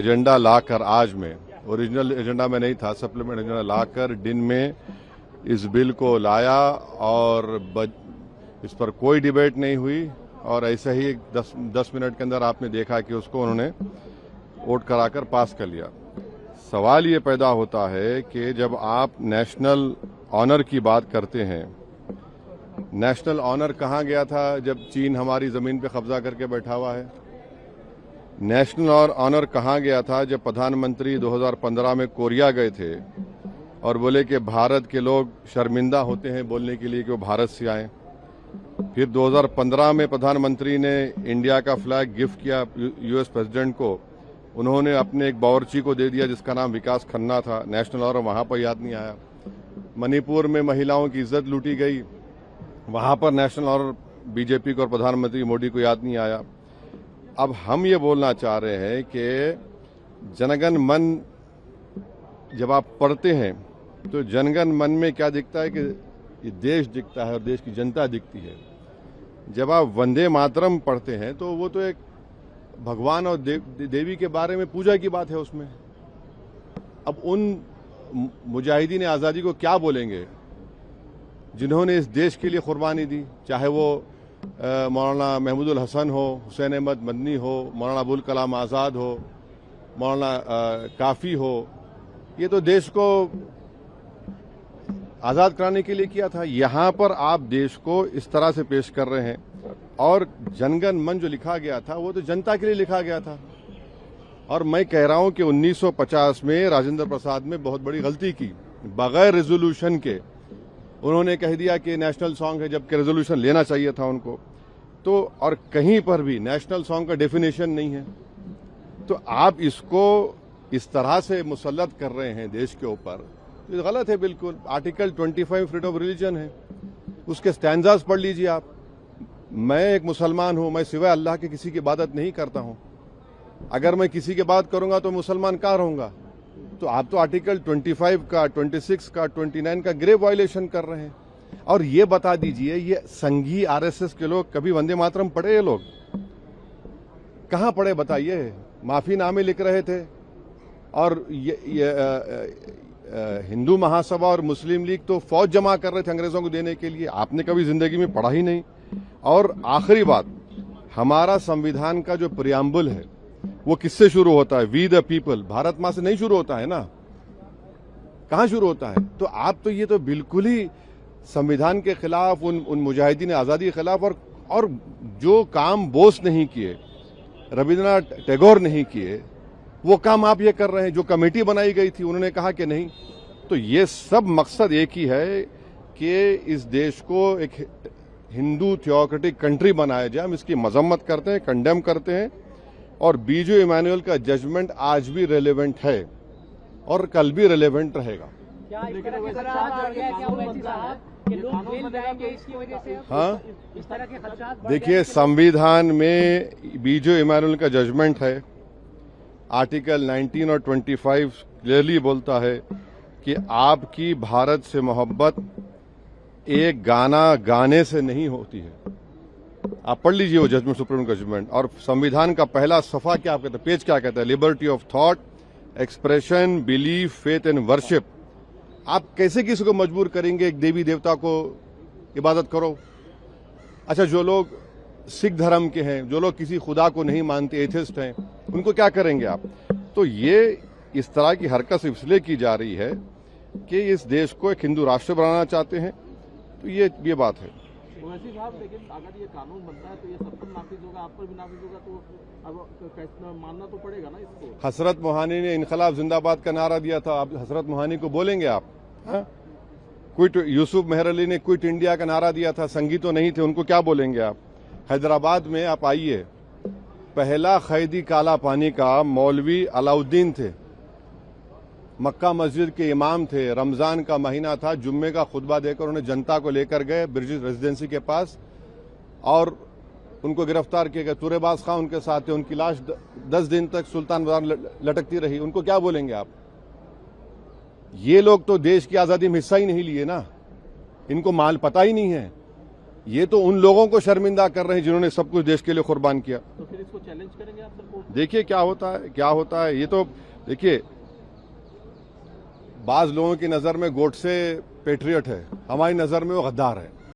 Agenda लाकर आज में, original agenda में नहीं था, सप्लीमेंट एजेंडा लाकर दिन में इस बिल को लाया और इस पर कोई डिबेट नहीं हुई और ऐसे ही 10 मिनट के अंदर आपने देखा कि उसको उन्होंने वोट कराकर पास कर लिया। सवाल ये पैदा होता है कि जब आप नेशनल ऑनर की बात करते हैं, नेशनल ऑनर कहाँ गया था जब चीन हमारी जमीन पे कब्जा करके बैठा हुआ है? नेशनल ऑनर कहाँ गया था जब प्रधानमंत्री 2015 में कोरिया गए थे और बोले कि भारत के लोग शर्मिंदा होते हैं बोलने के लिए कि वो भारत से आए। फिर 2015 में प्रधानमंत्री ने इंडिया का फ्लैग गिफ्ट किया यूएस प्रेसिडेंट को, उन्होंने अपने एक बावर्ची को दे दिया जिसका नाम विकास खन्ना था। नेशनल ऑनर वहां पर याद नहीं आया। मणिपुर में महिलाओं की इज्जत लूटी गई, वहां पर नेशनल ऑनर बीजेपी को और प्रधानमंत्री मोदी को याद नहीं आया। अब हम ये बोलना चाह रहे हैं कि जनगण मन जब आप पढ़ते हैं तो जनगण मन में क्या दिखता है कि ये देश दिखता है और देश की जनता दिखती है। जब आप वंदे मातरम पढ़ते हैं तो वो तो एक भगवान और देवी के बारे में पूजा की बात है उसमें। अब उन मुजाहिदीन आज़ादी को क्या बोलेंगे जिन्होंने इस देश के लिए कुर्बानी दी, चाहे वो मौलाना महमूदुल हसन हो, हुसैन अहमद मदनी हो, मौलाना अबुल कलाम आज़ाद हो, मौलाना काफ़ी हो। ये तो देश को आज़ाद कराने के लिए किया था। यहाँ पर आप देश को इस तरह से पेश कर रहे हैं और जनगण मन जो लिखा गया था वो तो जनता के लिए लिखा गया था। और मैं कह रहा हूं कि 1950 में राजेंद्र प्रसाद ने बहुत बड़ी गलती की, बगैर रेजोल्यूशन के उन्होंने कह दिया कि नेशनल सॉन्ग है, जबकि रेजोल्यूशन लेना चाहिए था उनको। तो और कहीं पर भी नेशनल सॉन्ग का डेफिनेशन नहीं है। तो आप इसको इस तरह से मुसल्लत कर रहे हैं देश के ऊपर, तो गलत है बिल्कुल। आर्टिकल 25 फ्रीडम ऑफ रिलीजन है, उसके स्टैंजास पढ़ लीजिए आप। मैं एक मुसलमान हूं, मैं सिवाय अल्लाह के किसी की इबादत नहीं करता हूं। अगर मैं किसी की बात करूंगा तो मुसलमान कहाँ रहूंगा? तो आप तो आर्टिकल 25 का, 26 का, 29 का ग्रेव वायलेशन कर रहे हैं। और ये बता दीजिए, ये संघी आरएसएस के लोग कभी वंदे मातरम पढ़े? ये लोग कहाँ पढ़े बताइए? माफीनामे लिख रहे थे और हिंदू महासभा और मुस्लिम लीग तो फौज जमा कर रहे थे अंग्रेजों को देने के लिए। आपने कभी जिंदगी में पढ़ा ही नहीं। और आखिरी बात, हमारा संविधान का जो प्रियम्बल है वो किससे शुरू होता है? We the people. भारत मां से नहीं शुरू होता है ना, कहां शुरू होता है? तो आप तो ये तो बिल्कुल ही संविधान के खिलाफ, उन मुजाहिदीन आजादी के खिलाफ। और जो काम बोस नहीं किए, रविंद्रनाथ टैगोर नहीं किए, वो काम आप ये कर रहे हैं। जो कमेटी बनाई गई थी उन्होंने कहा कि नहीं। तो ये सब मकसद एक ही है कि इस देश को एक हिंदू थियोक्रेटिक कंट्री बनाया जाए। हम इसकी मजम्मत करते हैं, कंडेम करते हैं। और बीजो इमानुएल का जजमेंट आज भी रेलेवेंट है और कल भी रेलेवेंट रहेगा। हाँ, देखिए, संविधान में बीजो इमानुएल का जजमेंट है। आर्टिकल 19 और 25 क्लियरली बोलता है कि आपकी भारत से मोहब्बत एक गाना गाने से नहीं होती है। आप पढ़ लीजिए वो जजमेंट, सुप्रीम जजमेंट। और संविधान का पहला सफा क्या कहता है, पेज क्या कहता है? Liberty of thought, expression, belief, faith and worship. आप कैसे किसी को मजबूर करेंगे एक देवी देवता को इबादत करो? अच्छा, जो लोग सिख धर्म के हैं, जो लोग किसी खुदा को नहीं मानते, एथिस्ट हैं, उनको क्या करेंगे आप? तो ये इस तरह की हरकत इसलिए की जा रही है कि इस देश को एक हिंदू राष्ट्र बनाना चाहते हैं। तो ये बात है। वैसे साहब, लेकिन अगर ये कानून बनता है तो ये सब पर नाफिज होगा, आप पर भी नाफिज होगा, तो अब मानना तो पड़ेगा ना इसको। हसरत मोहानी ने इनकलाब जिंदाबाद का नारा दिया था, आप हसरत मोहानी को बोलेंगे आप? क्विट, यूसुफ मेहर अली ने क्विट इंडिया का नारा दिया था, संगी तो नहीं थे, उनको क्या बोलेंगे आप? हैदराबाद में आप आइए, पहला कैदी काला पानी का मौलवी अलाउद्दीन थे, मक्का मस्जिद के इमाम थे। रमजान का महीना था, जुम्मे का खुतबा देकर उन्हें जनता को लेकर गए ब्रिटिश रेजिडेंसी के पास और उनको गिरफ्तार किया गया। तुरेबाज खां उनके साथ थे, उनकी लाश 10 दिन तक सुल्तान बाजार लटकती रही। उनको क्या बोलेंगे आप? ये लोग तो देश की आजादी में हिस्सा ही नहीं लिए ना, इनको माल पता ही नहीं है। ये तो उन लोगों को शर्मिंदा कर रहे हैं जिन्होंने सब कुछ देश के लिए कुर्बान किया। तो फिर इसको चैलेंज करेंगे आप सर कोर्ट? देखिए क्या होता है। ये तो देखिए, बाज लोगों की नजर में गोडसे पेट्रियट है, हमारी नजर में वो गद्दार है।